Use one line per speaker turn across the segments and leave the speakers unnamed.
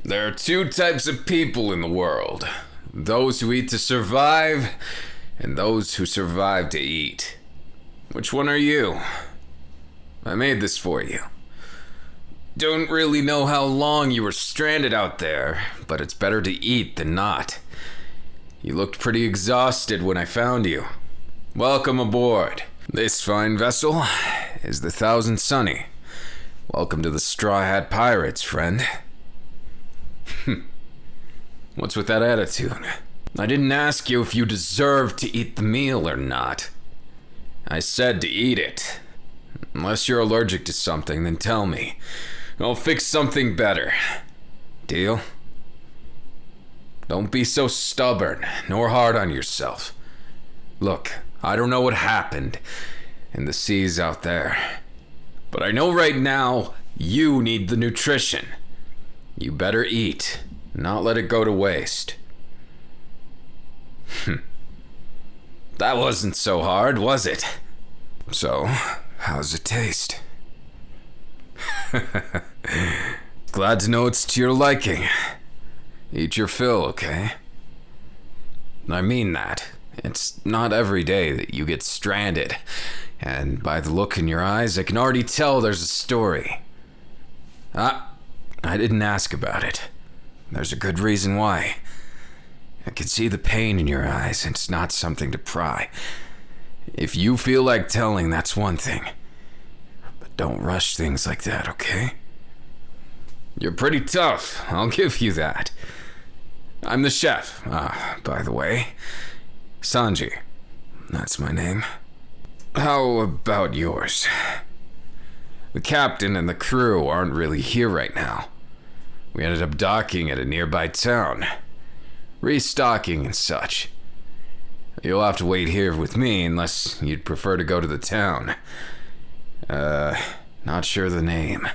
There are two types of people in the world. Those who eat to survive, and those who survive to eat. Which one are you? I made this for you. Don't really know how long you were stranded out there, but it's better to eat than not. You looked pretty exhausted when I found you. Welcome aboard. This fine vessel is the Thousand Sunny. Welcome to the Straw Hat Pirates, friend. What's with that attitude? I didn't ask you if you deserved to eat the meal or not. I said to eat it. Unless you're allergic to something, then tell me. I'll fix something better. Deal? Don't be so stubborn, nor hard on yourself. Look, I don't know what happened in the seas out there, but I know right now you need the nutrition. You better eat, not let it go to waste. That wasn't so hard, was it? So, how's it taste? Glad to know it's to your liking. Eat your fill, okay? I mean that. It's not every day that you get stranded, and by the look in your eyes, I can already tell there's a story. I didn't ask about it. There's a good reason why. I can see the pain in your eyes, and it's not something to pry. If you feel like telling, that's one thing. But don't rush things like that, okay? You're pretty tough, I'll give you that. I'm the chef, by the way. Sanji. That's my name. How about yours? The captain and the crew aren't really here right now. We ended up docking at a nearby town. Restocking and such. You'll have to wait here with me unless you'd prefer to go to the town. Not sure the name.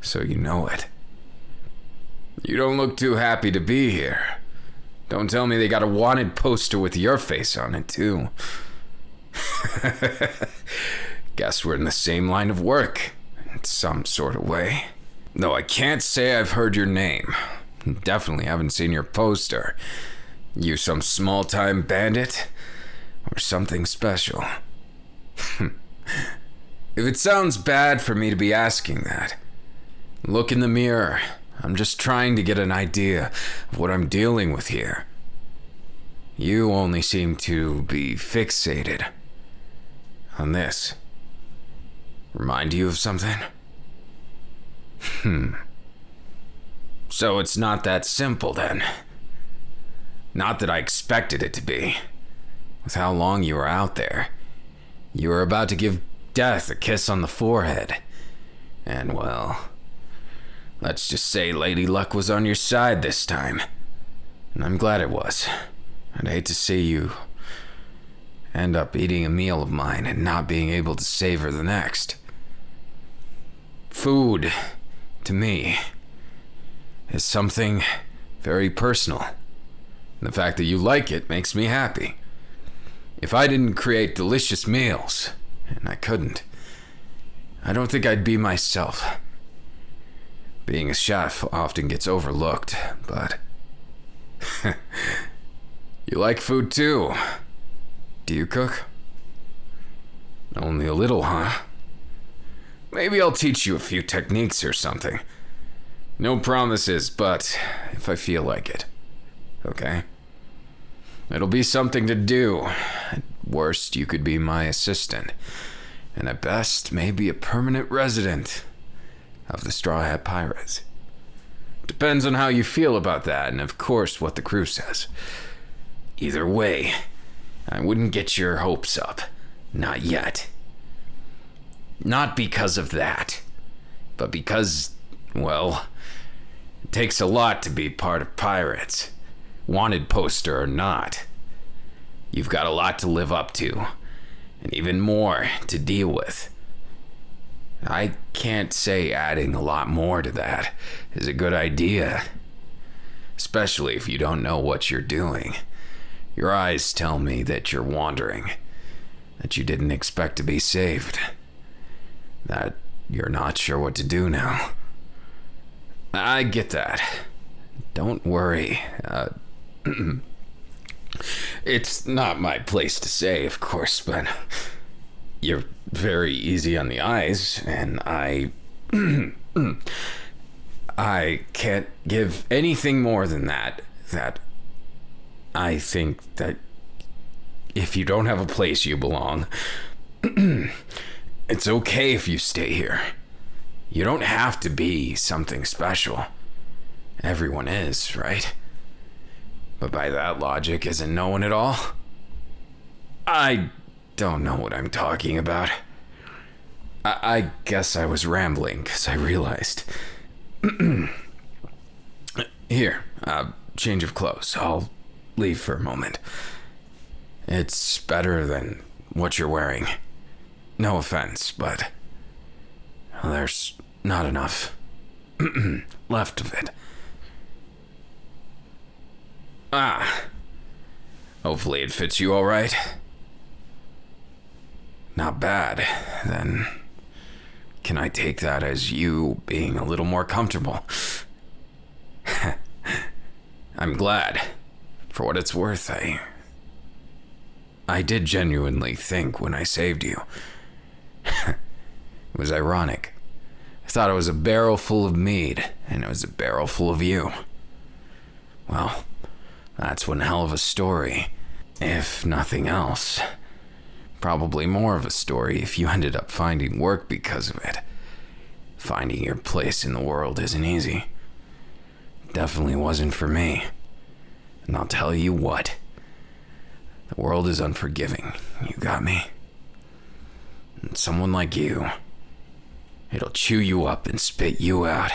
So you know it. You don't look too happy to be here. Don't tell me they got a wanted poster with your face on it, too. Guess we're in the same line of work, in some sort of way. Though I can't say I've heard your name. Definitely haven't seen your poster. You some small-time bandit? Or something special? If it sounds bad for me to be asking that, look in the mirror. I'm just trying to get an idea of what I'm dealing with here. You only seem to be fixated on this. Remind you of something? So it's not that simple then. Not that I expected it to be. With how long you were out there, you were about to give death a kiss on the forehead. And well, let's just say Lady Luck was on your side this time. And I'm glad it was. I'd hate to see you end up eating a meal of mine and not being able to savor the next. Food, to me, is something very personal. And the fact that you like it makes me happy. If I didn't create delicious meals, and I couldn't, I don't think I'd be myself. Being a chef often gets overlooked, but you like food too. Do you cook? Only a little, huh? Maybe I'll teach you a few techniques or something. No promises, but if I feel like it. Okay? It'll be something to do. At worst, you could be my assistant. And at best, maybe a permanent resident of the Straw Hat Pirates. Depends on how you feel about that, and of course what the crew says. Either way, I wouldn't get your hopes up. Not yet. Not because of that, but because, well, it takes a lot to be part of pirates. Wanted poster or not. You've got a lot to live up to, and even more to deal with. I can't say adding a lot more to that is a good idea. Especially if you don't know what you're doing. Your eyes tell me that you're wandering. That you didn't expect to be saved. That you're not sure what to do now. I get that. Don't worry. It's not my place to say, of course, but you're very easy on the eyes, and I can't give anything more than that. That I think that if you don't have a place you belong, it's okay if you stay here. You don't have to be something special. Everyone is, right? But by that logic, isn't no one at all? I don't know what I'm talking about. I guess I was rambling because I realized. Here, change of clothes. I'll leave for a moment. It's better than what you're wearing. No offense, but there's not enough left of it. Hopefully it fits you all right. Not bad. Then can I take that as you being a little more comfortable? I'm glad. For what it's worth, I did genuinely think when I saved you. It was ironic. I thought it was a barrel full of mead, and it was a barrel full of you. Well, that's one hell of a story, if nothing else. Probably more of a story if you ended up finding work because of it. Finding your place in the world isn't easy. Definitely wasn't for me. And I'll tell you what. The world is unforgiving. You got me? And someone like you, it'll chew you up and spit you out.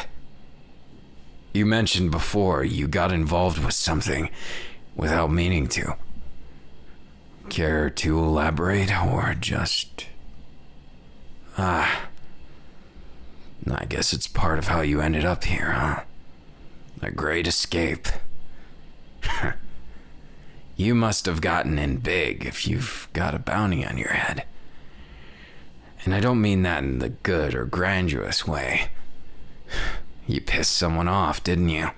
You mentioned before you got involved with something without meaning to. Care to elaborate or just... I guess it's part of how you ended up here, huh? A great escape. You must have gotten in big if you've got a bounty on your head. And I don't mean that in the good or grandiose way. You pissed someone off, didn't you?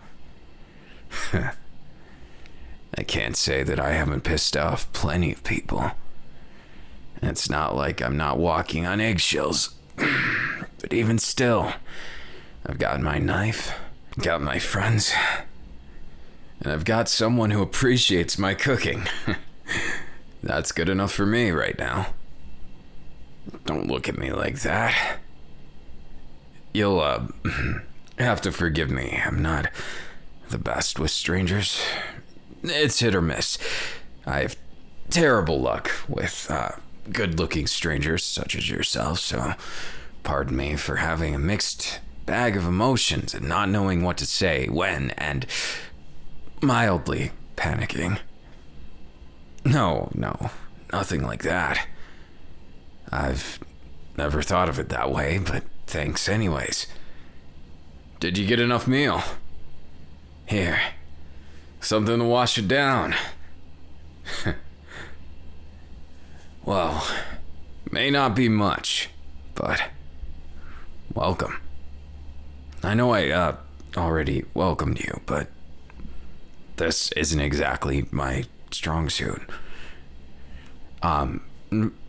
I can't say that I haven't pissed off plenty of people. It's not like I'm not walking on eggshells. But even still, I've got my knife, got my friends, and I've got someone who appreciates my cooking. That's good enough for me right now. Don't look at me like that. You'll, have to forgive me. I'm not the best with strangers. It's hit or miss. I have terrible luck with, good-looking strangers such as yourself, so pardon me for having a mixed bag of emotions and not knowing what to say when and mildly panicking. No, nothing like that. I've never thought of it that way, but thanks anyways. Did you get enough meal? Here, something to wash it down. Well, may not be much, but welcome. I know I already welcomed you, but this isn't exactly my strong suit.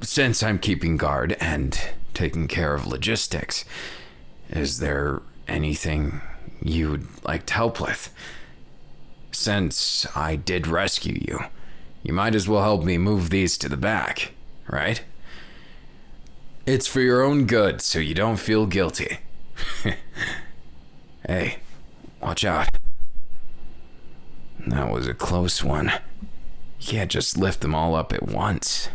Since I'm keeping guard and taking care of logistics, is there anything you'd like to help with? Since I did rescue you, you might as well help me move these to the back, right? It's for your own good, so you don't feel guilty. Hey, watch out. That was a close one. You can't just lift them all up at once.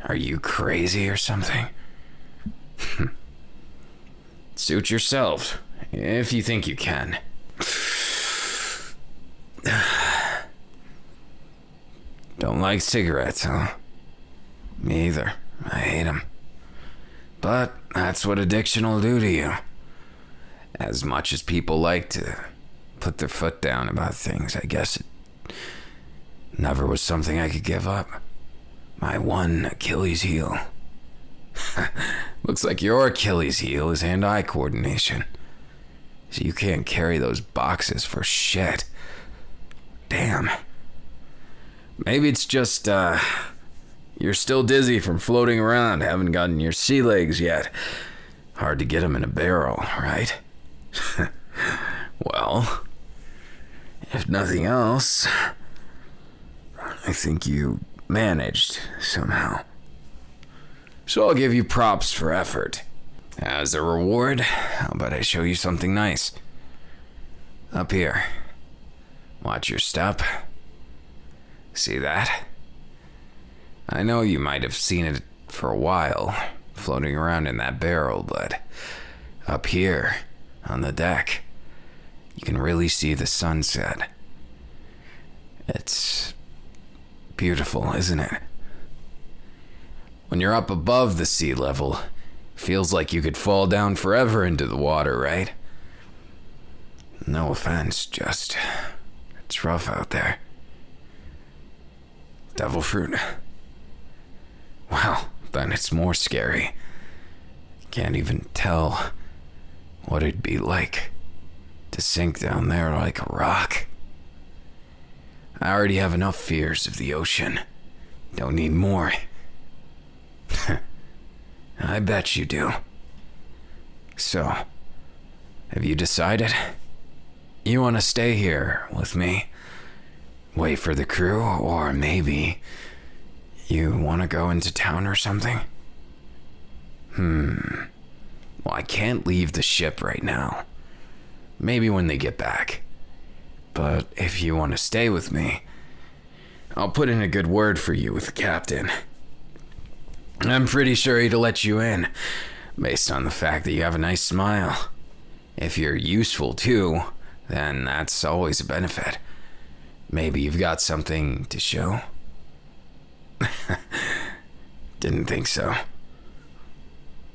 Are you crazy or something? Suit yourself, if you think you can. Don't like cigarettes, huh? Me either. I hate them. But that's what addiction will do to you. As much as people like to put their foot down about things, I guess it never was something I could give up. My one Achilles heel. Looks like your Achilles heel is hand-eye coordination. So you can't carry those boxes for shit. Damn. Maybe it's just, you're still dizzy from floating around, haven't gotten your sea legs yet. Hard to get them in a barrel, right? Well, if nothing else, I think you managed somehow. So I'll give you props for effort. As a reward, how about I show you something nice? Up here. Watch your step. See that? I know you might have seen it for a while, floating around in that barrel, but up here, on the deck, you can really see the sunset. It's beautiful, isn't it? When you're up above the sea level, feels like you could fall down forever into the water, right? No offense, just it's rough out there. Devil fruit. Well, then it's more scary. Can't even tell what it'd be like to sink down there like a rock. I already have enough fears of the ocean. Don't need more. I bet you do. So, have you decided? You want to stay here with me? Wait for the crew, or maybe you want to go into town or something? Well, I can't leave the ship right now. Maybe when they get back. But if you want to stay with me, I'll put in a good word for you with the captain. I'm pretty sure he'd let you in, based on the fact that you have a nice smile. If you're useful too, then that's always a benefit. Maybe you've got something to show? Didn't think so.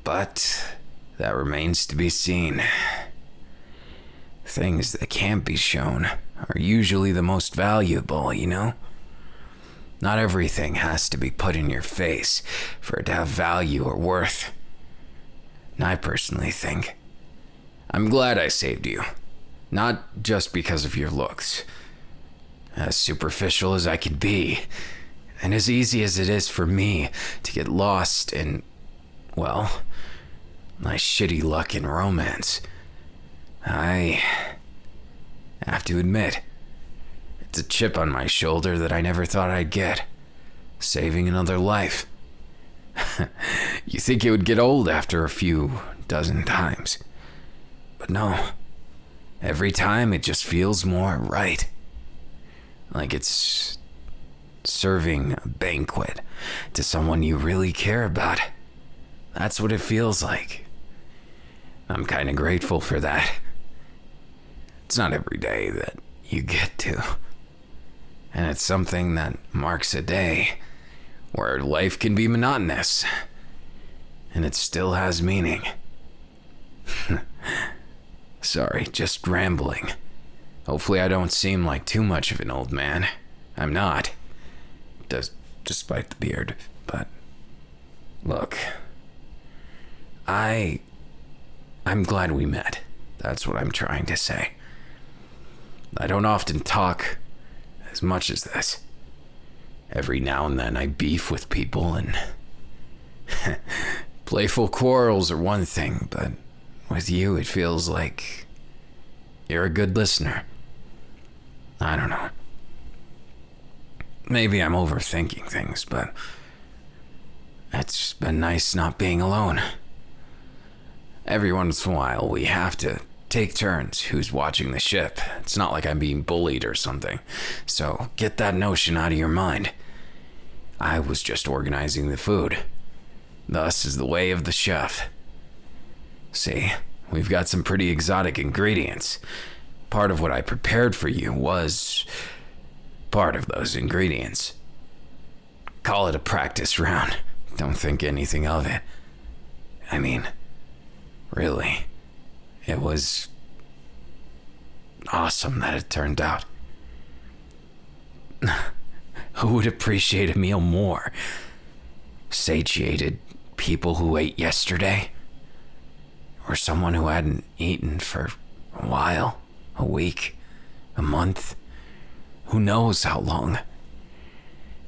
But that remains to be seen. Things that can't be shown are usually the most valuable, you know? Not everything has to be put in your face for it to have value or worth. And I personally think I'm glad I saved you. Not just because of your looks. As superficial as I can be, and as easy as it is for me to get lost in, well, my shitty luck in romance, I have to admit, it's a chip on my shoulder that I never thought I'd get. Saving another life. You think it would get old after a few dozen times. But no. Every time it just feels more right. Like it's serving a banquet to someone you really care about. That's what it feels like. I'm kind of grateful for that. It's not every day that you get to. And it's something that marks a day where life can be monotonous. And it still has meaning. Sorry, just rambling. Hopefully I don't seem like too much of an old man. I'm not. Despite the beard. But look. I'm glad we met. That's what I'm trying to say. I don't often talk as much as this. Every now and then I beef with people, and playful quarrels are one thing, but with you it feels like you're a good listener. I don't know. Maybe I'm overthinking things, but it's been nice not being alone. Every once in a while we have to take turns who's watching the ship. It's not like I'm being bullied or something. So get that notion out of your mind. I was just organizing the food. Thus is the way of the chef. See, we've got some pretty exotic ingredients. Part of what I prepared for you was part of those ingredients. Call it a practice round. Don't think anything of it. I mean, really, it was awesome that it turned out. Who would appreciate a meal more? Satiated people who ate yesterday? Or someone who hadn't eaten for A while, a week, a month, who knows how long.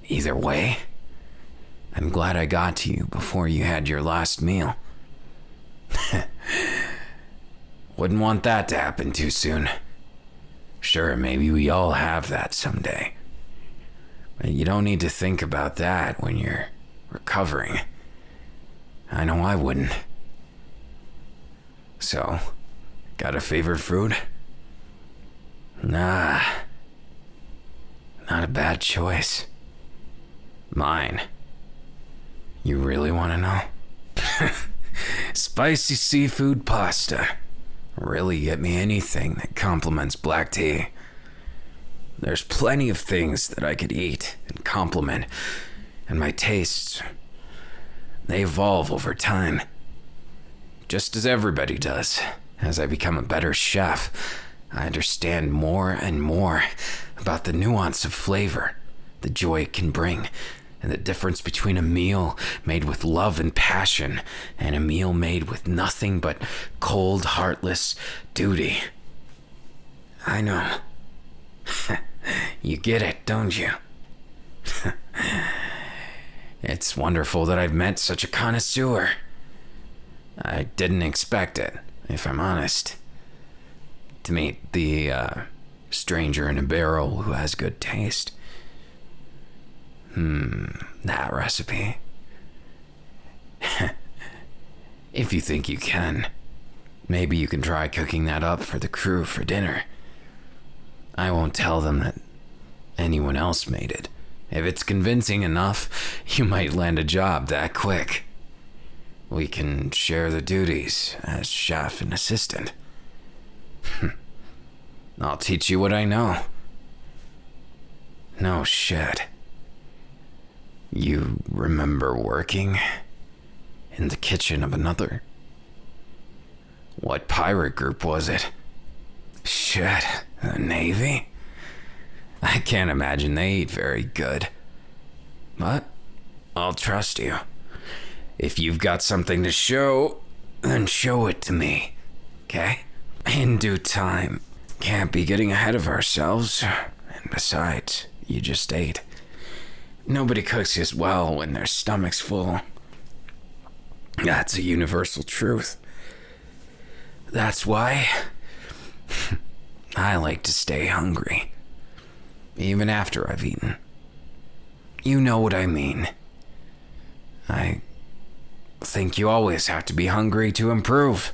Either way, I'm glad I got to you before you had your last meal. Wouldn't want that to happen too soon. Sure, maybe we all have that someday. But you don't need to think about that when you're recovering. I know I wouldn't. So, got a favorite food? Nah. Not a bad choice. Mine. You really want to know? Spicy seafood pasta. Really get me anything that complements black tea. There's plenty of things that I could eat and complement, and my tastes, they evolve over time. Just as everybody does. As I become a better chef, I understand more and more about the nuance of flavor, the joy it can bring, and the difference between a meal made with love and passion and a meal made with nothing but cold, heartless duty. I know. You get it, don't you? It's wonderful that I've met such a connoisseur. I didn't expect it, if I'm honest. To meet the stranger in a barrel who has good taste. That recipe. If you think you can, maybe you can try cooking that up for the crew for dinner. I won't tell them that anyone else made it. If it's convincing enough, you might land a job that quick. We can share the duties as chef and assistant. I'll teach you what I know. No shit. You remember working in the kitchen of another? What pirate group was it? Shit, the Navy? I can't imagine they eat very good. But I'll trust you. If you've got something to show, then show it to me, okay? In due time. Can't be getting ahead of ourselves. And besides, you just ate. Nobody cooks as well when their stomach's full. That's a universal truth. That's why I like to stay hungry, even after I've eaten. You know what I mean. I think you always have to be hungry to improve,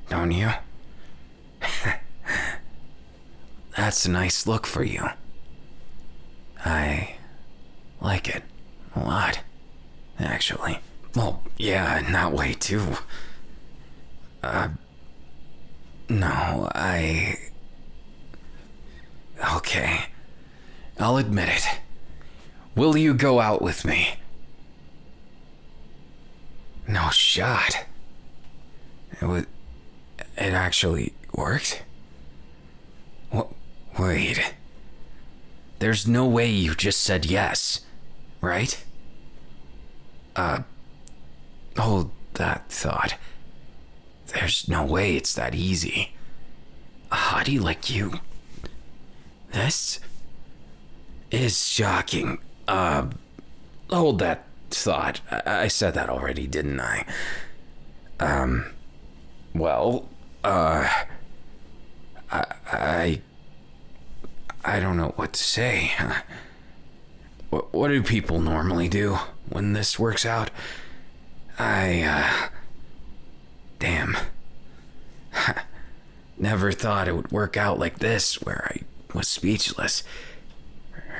don't you? That's a nice look for you. I like it a lot, actually. Well, yeah, in that way too. No, Okay, I'll admit it. Will you go out with me? No shot. It actually worked? Wait. There's no way you just said yes, right? Hold that thought. There's no way it's that easy. A hottie like you. This is shocking. Hold that thought. I said that already, didn't I? I don't know what to say. What do people normally do when this works out? Damn. Never thought it would work out like this, where I was speechless.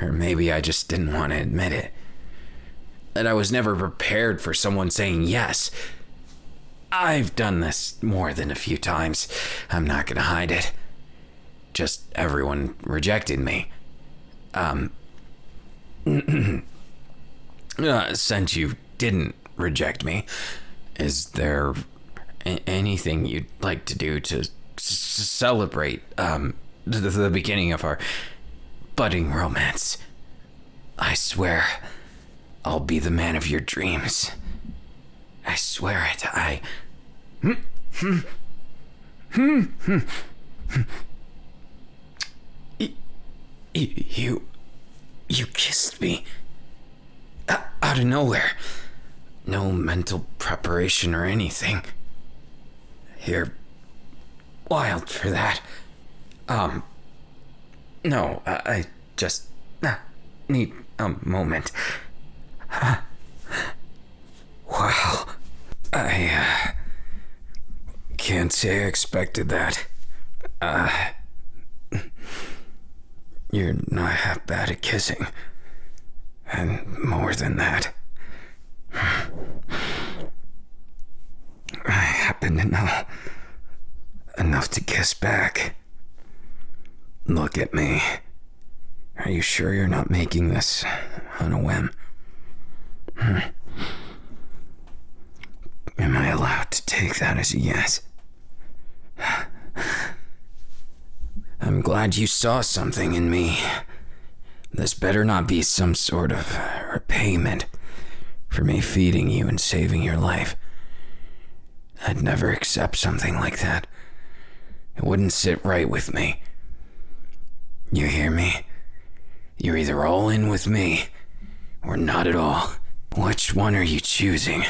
Or maybe I just didn't want to admit it. That I was never prepared for someone saying yes. I've done this more than a few times. I'm not gonna hide it. Just everyone rejected me. Since you didn't reject me, is there anything you'd like to do to celebrate the beginning of our budding romance? I swear I'll be the man of your dreams. I swear it. You kissed me. Out of nowhere. No mental preparation or anything. You're wild for that. No, I just need a moment. Wow. I can't say I expected that. You're not half bad at kissing. And more than that, I happen to know enough to kiss back. Look at me. Are you sure you're not making this on a whim? Am I allowed to take that as a yes? I'm glad you saw something in me. This better not be some sort of repayment for me feeding you and saving your life. I'd never accept something like that. It wouldn't sit right with me. You hear me? You're either all in with me or not at all. Which one are you choosing?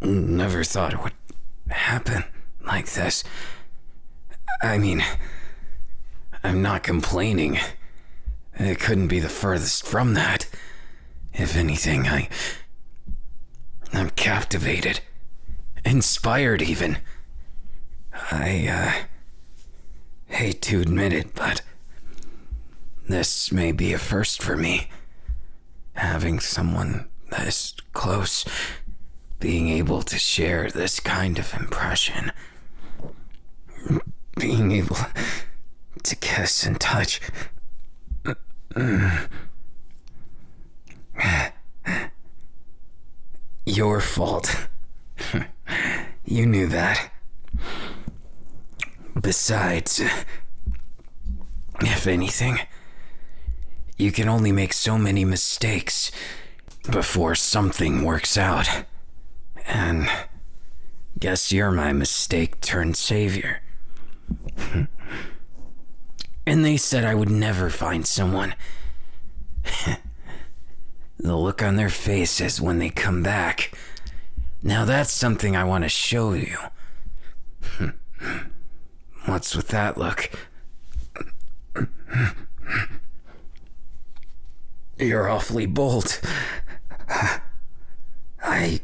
Never thought it would happen like this. I mean, I'm not complaining. It couldn't be the furthest from that. If anything, I'm captivated. Inspired, even. I hate to admit it, but this may be a first for me. Having someone this close, being able to share this kind of impression. Being able to kiss and touch. Your fault. You knew that. Besides, if anything, you can only make so many mistakes before something works out. And guess you're my mistake turned savior. And they said I would never find someone. The look on their faces when they come back. Now that's something I want to show you. What's with that look? You're awfully bold. I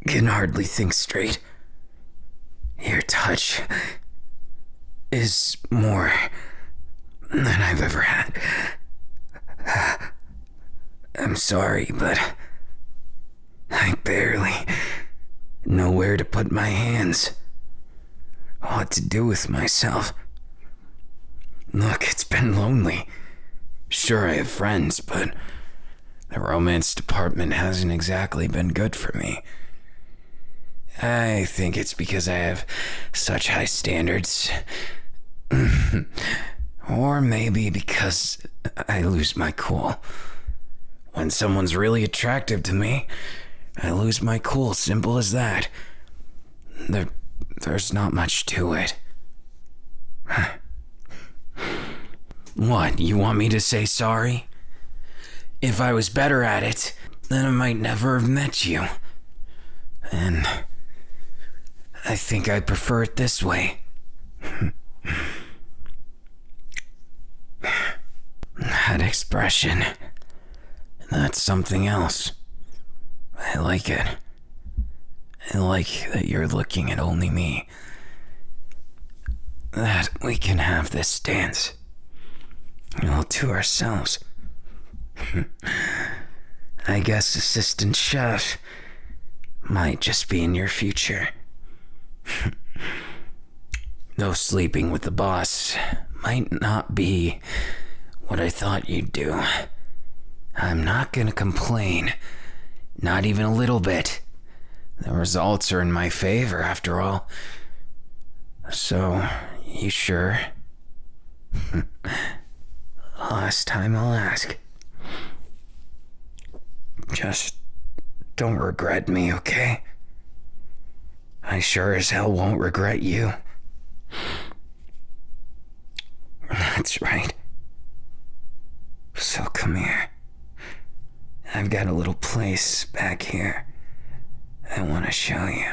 can hardly think straight. Your touch is more than I've ever had. I'm sorry, but I barely know where to put my hands. What to do with myself. Look, it's been lonely. Sure, I have friends, but the romance department hasn't exactly been good for me. I think it's because I have such high standards. Or maybe because I lose my cool. When someone's really attractive to me, I lose my cool, simple as that. There's not much to it. What, you want me to say sorry? If I was better at it, then I might never have met you. And I think I prefer it this way. That expression, that's something else. I like it. I like that you're looking at only me. That we can have this dance all to ourselves. I guess assistant chef might just be in your future. Though sleeping with the boss might not be what I thought you'd do. I'm not gonna complain. Not even a little bit. The results are in my favor, after all. So, you sure? Last time I'll ask. Just don't regret me, okay?
I sure as hell won't regret you. That's right. So come here. I've got a little place back here I want to show you.